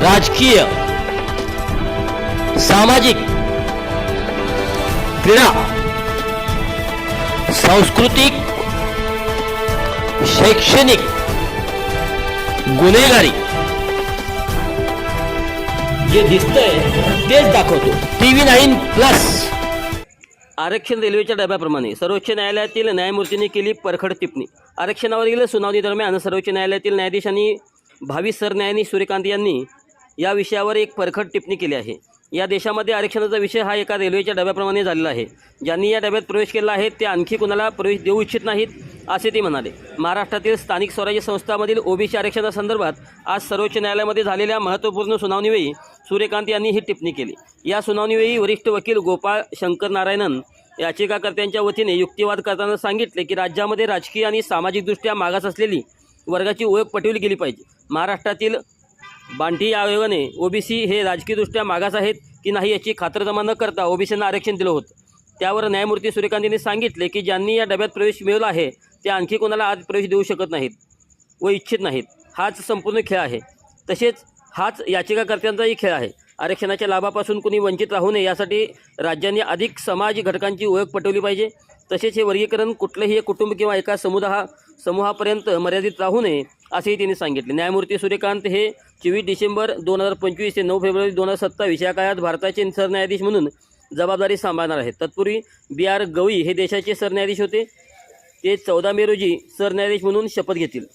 राजकीय, सामाजिक, क्रीडा, सांस्कृतिक, शैक्षणिक, गुन्हेगारी जे दिसतंय तेच दाखवतो TV9+। आरक्षण रेल्वेच्या डब्याप्रमाणे सर्वोच्च न्यायालयातील न्यायमूर्तींनी केली परखड टिप्पणी। आरक्षणावरील सुनावणी दरम्यान सर्वोच्च न्यायालयातील न्यायाधीशांनी भावी सरन्यायाधीश सूर्यकांत यांनी या विषयावर एक परखड टिप्पणी केली आहे। या देशामध्ये आरक्षणाचा विषय हा एका रेल्वेच्या डब्याप्रमाणे झालेला आहे। ज्यांनी या डब्यात प्रवेश केला आहे ते आणखी कुणाला प्रवेश देऊ इच्छित नाहीत असे ते म्हणाले। महाराष्ट्रातील स्थानिक स्वराज्य संस्थांमधील ओबीसी आरक्षणासंदर्भात आज सर्वोच्च न्यायालयामध्ये झालेल्या महत्त्वपूर्ण सुनावणीवेळी सूर्यकांत यांनी ही टिप्पणी केली। या सुनावणीवेळी वरिष्ठ वकील गोपाळ शंकर नारायणन याचिकाकर्त्यांच्या वतीने युक्तिवाद करताना सांगितले की राज्यामध्ये राजकीय आणि सामाजिकदृष्ट्या मागास असलेली वर्गाची ओळख पटवली गेली पाहिजे। महाराष्ट्रातील बांटी आयोगाने ओबीसी हे राजकीयदृष्ट्या मागास आहेत की नाही याची खातरजमा न करता ओबीसींना आरक्षण दिलं होतं। त्यावर न्यायमूर्ती सूर्यकांत यांनी सांगितले की ज्यांनी या डब्यात प्रवेश मिळवला आहे ते आणखी कोणाला आज प्रवेश देऊ शकत नाहीत व इच्छित नाहीत। हाच संपूर्ण खेळ आहे, तसेच हाच याचिकाकर्त्यांचाही खेळ आहे। आरक्षणाच्या लाभापासून कुणी वंचित राहू नये यासाठी राज्यांनी अधिक समाज घटकांची ओळख पटवली पाहिजे। तसेच हे वर्गीकरण कुठलंही कुटुंब किंवा एका समूहापर्यंत मर्यादित राहू नये असेही त्यांनी सांगितले। न्यायमूर्ती सूर्यकांत हे 24 डिसेंबर 2025 ते 9 फेब्रुवारी 2027 या काळात भारताचे सरन्यायाधीश म्हणून जबाबदारी सांभाळणार आहेत। तत्पूर्वी BR गवई हे देशाचे सरन्यायाधीश होते। ते 14 मे रोजी सरन्यायाधीश म्हणून शपथ घेतील।